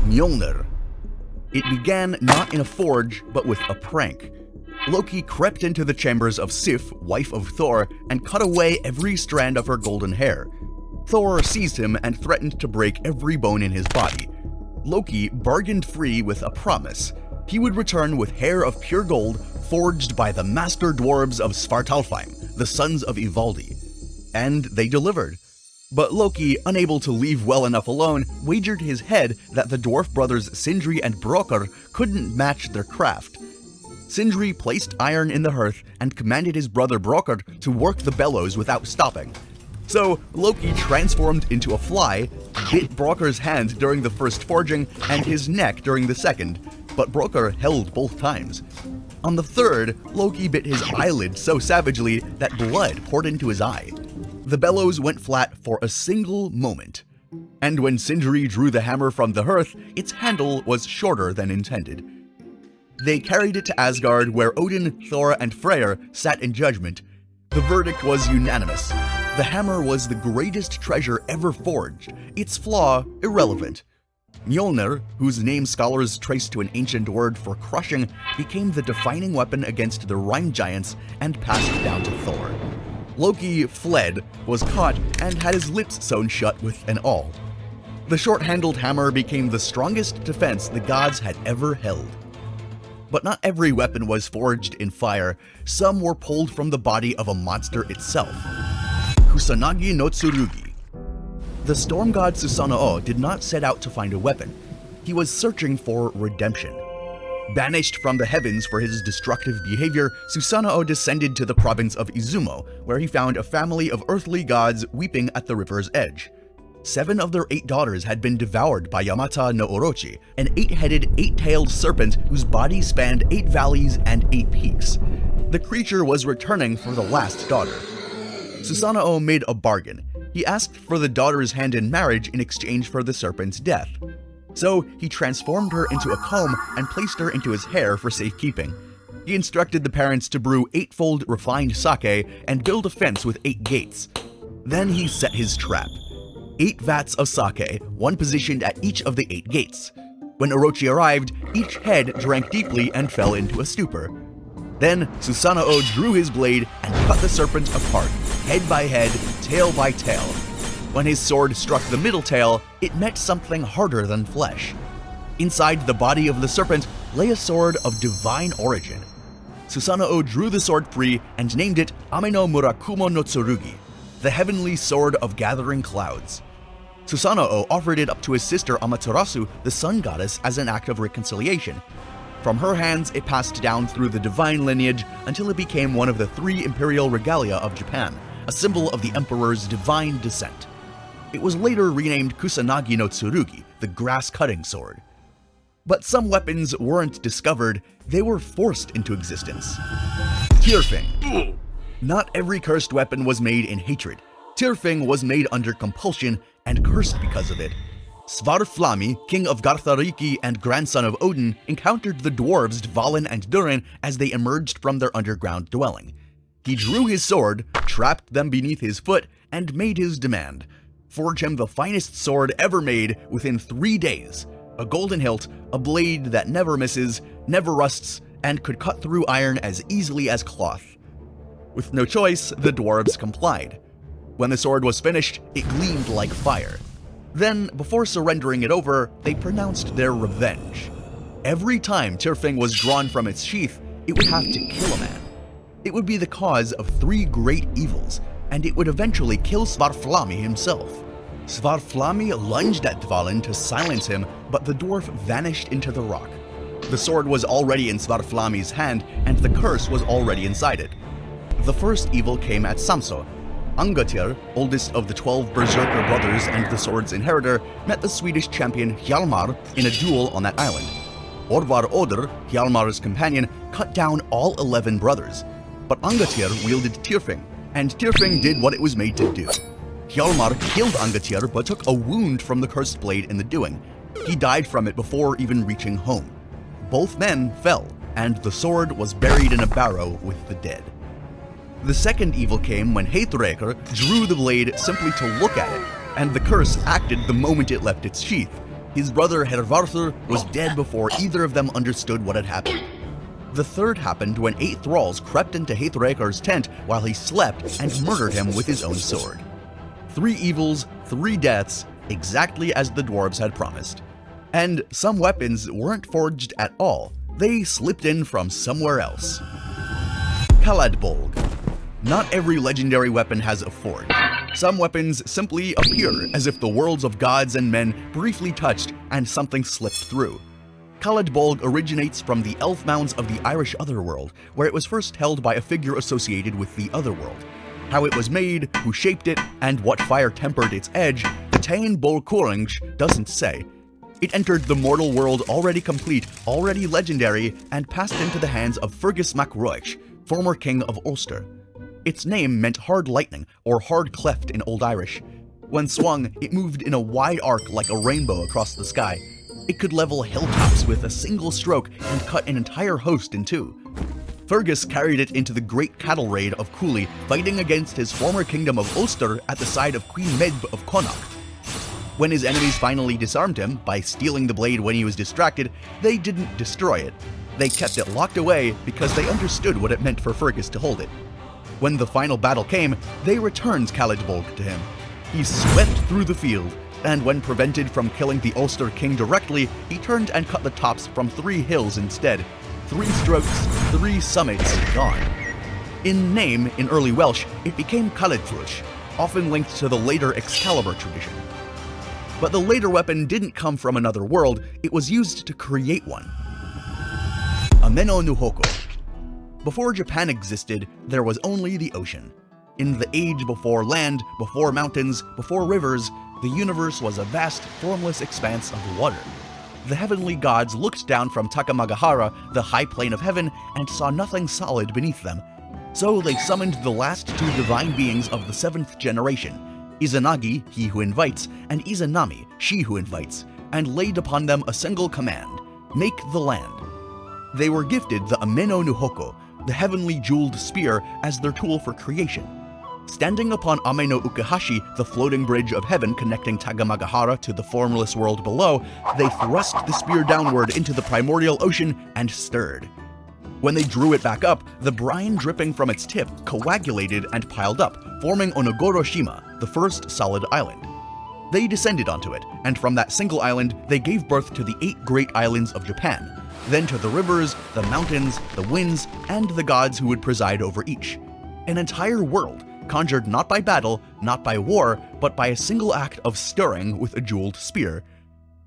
Mjolnir. It began not in a forge, but with a prank. Loki crept into the chambers of Sif, wife of Thor, and cut away every strand of her golden hair. Thor seized him and threatened to break every bone in his body. Loki bargained free with a promise. He would return with hair of pure gold forged by the master dwarves of Svartalfheim, the sons of Ivaldi. And they delivered. But Loki, unable to leave well enough alone, wagered his head that the dwarf brothers Sindri and Brokr couldn't match their craft. Sindri placed iron in the hearth and commanded his brother Brokr to work the bellows without stopping. So Loki transformed into a fly, bit Brokr's hand during the first forging and his neck during the second, but Brokr held both times. On the third, Loki bit his eyelid so savagely that blood poured into his eye. The bellows went flat for a single moment. And when Sindri drew the hammer from the hearth, its handle was shorter than intended. They carried it to Asgard, where Odin, Thor, and Freyr sat in judgment. The verdict was unanimous. The hammer was the greatest treasure ever forged, its flaw irrelevant. Mjolnir, whose name scholars trace to an ancient word for crushing, became the defining weapon against the Rime giants and passed down to Thor. Loki fled, was caught, and had his lips sewn shut with an awl. The short-handled hammer became the strongest defense the gods had ever held. But not every weapon was forged in fire. Some were pulled from the body of a monster itself. Kusanagi-no-Tsurugi. The storm god Susanoo did not set out to find a weapon. He was searching for redemption. Banished from the heavens for his destructive behavior, Susanoo descended to the province of Izumo, where he found a family of earthly gods weeping at the river's edge. 7 of their 8 daughters had been devoured by Yamata no Orochi, an 8-headed, 8-tailed serpent whose body spanned 8 valleys and 8 peaks. The creature was returning for the last daughter. Susanoo made a bargain. He asked for the daughter's hand in marriage in exchange for the serpent's death. So he transformed her into a comb and placed her into his hair for safekeeping. He instructed the parents to brew 8-fold refined sake and build a fence with 8 gates. Then he set his trap. 8 vats of sake, one positioned at each of the 8 gates. When Orochi arrived, each head drank deeply and fell into a stupor. Then Susanoo drew his blade and cut the serpent apart, head by head, tail by tail. When his sword struck the middle tail, it met something harder than flesh. Inside the body of the serpent lay a sword of divine origin. Susanoo drew the sword free and named it Ameno-nuhoko, the heavenly sword of gathering clouds. Susanoo offered it up to his sister Amaterasu, the sun goddess, as an act of reconciliation. From her hands, it passed down through the divine lineage until it became one of the 3 imperial regalia of Japan, a symbol of the emperor's divine descent. It was later renamed Kusanagi-no-Tsurugi, the grass-cutting sword. But some weapons weren't discovered, they were forced into existence. Tyrfing. Not every cursed weapon was made in hatred. Tyrfing was made under compulsion and cursed because of it. Svarflami, king of Garthariki and grandson of Odin, encountered the dwarves Dvalin and Durin as they emerged from their underground dwelling. He drew his sword, trapped them beneath his foot, and made his demand. Forge him the finest sword ever made within 3 days. A golden hilt, a blade that never misses, never rusts, and could cut through iron as easily as cloth. With no choice, the dwarves complied. When the sword was finished, it gleamed like fire. Then, before surrendering it over, they pronounced their revenge. Every time Tyrfing was drawn from its sheath, it would have to kill a man. It would be the cause of 3 great evils, and it would eventually kill Svarflami himself. Svarflami lunged at Dvalin to silence him, but the dwarf vanished into the rock. The sword was already in Svarflami's hand, and the curse was already inside it. The first evil came at Samso. Angatyr, oldest of the 12 berserker brothers and the sword's inheritor, met the Swedish champion Hjalmar in a duel on that island. Orvar Oder, Hjalmar's companion, cut down all 11 brothers. But Angatyr wielded Tyrfing, and Tyrfing did what it was made to do. Hjalmar killed Angatyr but took a wound from the cursed blade in the doing. He died from it before even reaching home. Both men fell, and the sword was buried in a barrow with the dead. The second evil came when Heithrekr drew the blade simply to look at it, and the curse acted the moment it left its sheath. His brother Hervarthur was dead before either of them understood what had happened. The third happened when 8 thralls crept into Haethrekar's tent while he slept and murdered him with his own sword. 3 evils, 3 deaths, exactly as the dwarves had promised. And some weapons weren't forged at all. They slipped in from somewhere else. Caladbolg. Not every legendary weapon has a forge. Some weapons simply appear as if the worlds of gods and men briefly touched and something slipped through. Caladbolg originates from the elf mounds of the Irish otherworld, where it was first held by a figure associated with the otherworld. How it was made, who shaped it, and what fire tempered its edge, the Tain Bol Cuarange doesn't say. It entered the mortal world already complete, already legendary, and passed into the hands of Fergus mac Roich, former king of Ulster. Its name meant hard lightning, or hard cleft in Old Irish. When swung, it moved in a wide arc like a rainbow across the sky. It could level hilltops with a single stroke and cut an entire host in two. Fergus carried it into the Great Cattle Raid of Cooley, fighting against his former kingdom of Ulster at the side of Queen Medb of Connacht. When his enemies finally disarmed him by stealing the blade when he was distracted, they didn't destroy it. They kept it locked away because they understood what it meant for Fergus to hold it. When the final battle came, they returned Caladbolg to him. He swept through the field, and when prevented from killing the Ulster king directly, he turned and cut the tops from 3 hills instead. 3 strokes, 3 summits gone. In name, in early Welsh, it became Caladfruch, often linked to the later Excalibur tradition. But the later weapon didn't come from another world, it was used to create one. Ameno-nuhoko. Before Japan existed, there was only the ocean. In the age before land, before mountains, before rivers, the universe was a vast, formless expanse of water. The heavenly gods looked down from Takamagahara, the high plane of heaven, and saw nothing solid beneath them. So they summoned the last 2 divine beings of the 7th generation, Izanagi, he who invites, and Izanami, she who invites, and laid upon them a single command: make the land. They were gifted the Ameno-nuhoko, the heavenly jeweled spear, as their tool for creation. Standing upon Ameno-ukehashi, the floating bridge of heaven connecting Takamagahara to the formless world below, they thrust the spear downward into the primordial ocean and stirred. When they drew it back up, the brine dripping from its tip coagulated and piled up, forming Onogoro-shima, the first solid island. They descended onto it, and from that single island, they gave birth to the 8 great islands of Japan, then to the rivers, the mountains, the winds, and the gods who would preside over each. An entire world, conjured not by battle, not by war, but by a single act of stirring with a jeweled spear.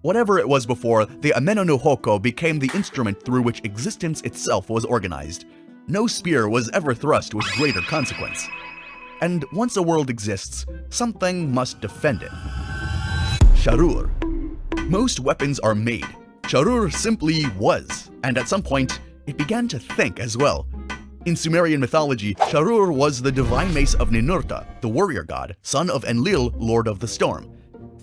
Whatever it was before, the Ameno-nuhoko became the instrument through which existence itself was organized. No spear was ever thrust with greater consequence. And once a world exists, something must defend it. Shahur. Most weapons are made. Shahur simply was, and at some point, it began to think as well. In Sumerian mythology, Shahur was the divine mace of Ninurta, the warrior god, son of Enlil, lord of the storm.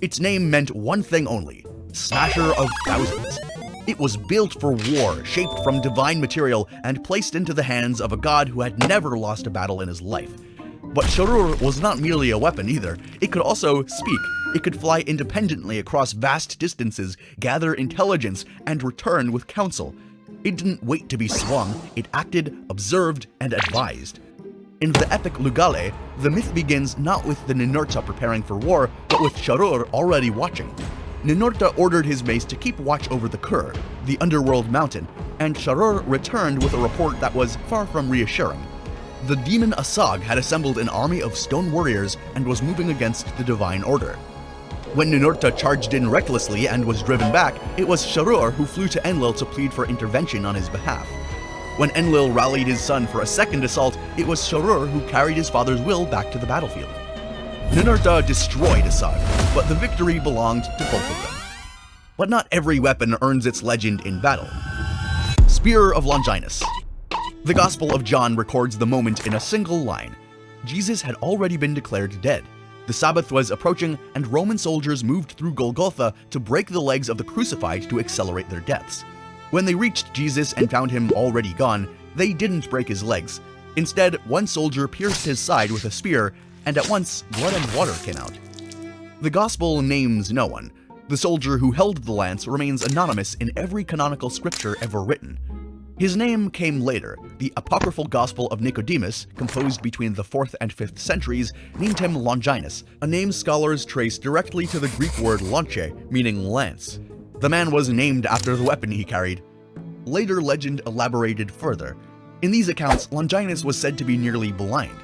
Its name meant one thing only: Smasher of Thousands. It was built for war, shaped from divine material, and placed into the hands of a god who had never lost a battle in his life. But Shahur was not merely a weapon either. It could also speak. It could fly independently across vast distances, gather intelligence, and return with counsel. It didn't wait to be swung, it acted, observed, and advised. In the epic Lugale, the myth begins not with the Ninurta preparing for war, but with Shahur already watching. Ninurta ordered his mace to keep watch over the Kur, the underworld mountain, and Shahur returned with a report that was far from reassuring. The demon Asag had assembled an army of stone warriors and was moving against the divine order. When Ninurta charged in recklessly and was driven back, it was Shahur who flew to Enlil to plead for intervention on his behalf. When Enlil rallied his son for a second assault, it was Shahur who carried his father's will back to the battlefield. Ninurta destroyed Asag, but the victory belonged to both of them. But not every weapon earns its legend in battle. Spear of Longinus. The Gospel of John records the moment in a single line. Jesus had already been declared dead. The Sabbath was approaching, and Roman soldiers moved through Golgotha to break the legs of the crucified to accelerate their deaths. When they reached Jesus and found him already gone, they didn't break his legs. Instead, one soldier pierced his side with a spear, and at once blood and water came out. The Gospel names no one, The soldier who held the lance remains anonymous in every canonical scripture ever written. His name came later. The apocryphal Gospel of Nicodemus, composed between the 4th and 5th centuries, named him Longinus, a name scholars trace directly to the Greek word lonche, meaning lance. The man was named after the weapon he carried. Later legend elaborated further. In these accounts, Longinus was said to be nearly blind.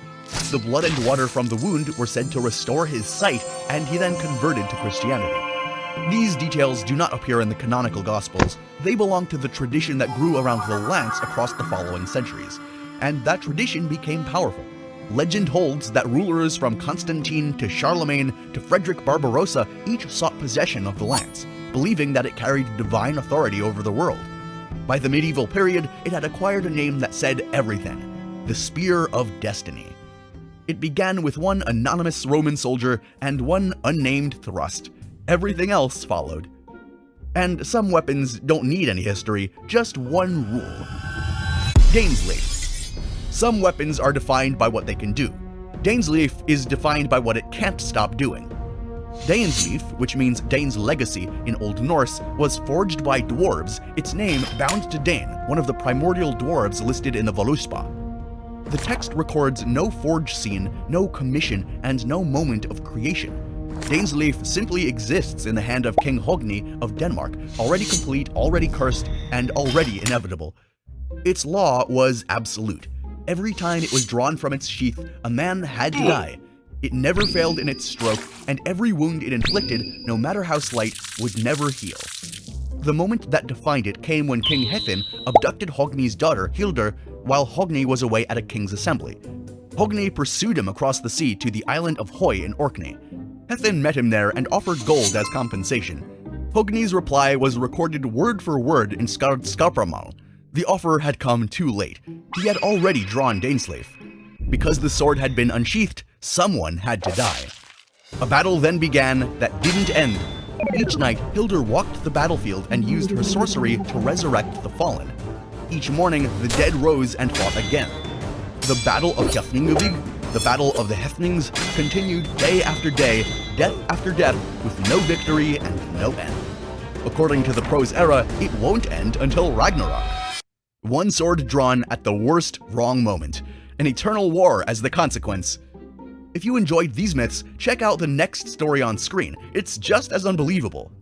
The blood and water from the wound were said to restore his sight, and he then converted to Christianity. These details do not appear in the canonical Gospels. They belong to the tradition that grew around the lance across the following centuries, and that tradition became powerful. Legend holds that rulers from Constantine to Charlemagne to Frederick Barbarossa each sought possession of the lance, believing that it carried divine authority over the world. By the medieval period, it had acquired a name that said everything: the Spear of Destiny. It began with one anonymous Roman soldier and one unnamed thrust. Everything else followed. And some weapons don't need any history, just one rule. Dainsleif. Some weapons are defined by what they can do. Dainsleif is defined by what it can't stop doing. Dainsleif, which means Dane's legacy in Old Norse, was forged by dwarves, its name bound to Dain, one of the primordial dwarves listed in the Voluspa. The text records no forge scene, no commission, and no moment of creation. Dainsleif simply exists in the hand of King Hogni of Denmark, already complete, already cursed, and already inevitable. Its law was absolute. Every time it was drawn from its sheath, a man had to die. It never failed in its stroke, and every wound it inflicted, no matter how slight, would never heal. The moment that defined it came when King Hethin abducted Hogni's daughter, Hildur, while Hogni was away at a king's assembly. Hogni pursued him across the sea to the island of Hoy in Orkney. Hethin met him there and offered gold as compensation. Hogni's reply was recorded word for word in Skard Skarpramal. The offer had come too late. He had already drawn Dainsleif. Because the sword had been unsheathed, someone had to die. A battle then began that didn't end. Each night, Hildur walked the battlefield and used her sorcery to resurrect the fallen. Each morning, the dead rose and fought again. The Battle of Hjafningavig, the Battle of the Hefnings, continued day after day, death after death, with no victory and no end. According to the prose era, it won't end until Ragnarok. One sword drawn at the worst wrong moment, an eternal war as the consequence. If you enjoyed these myths, check out the next story on screen. It's just as unbelievable.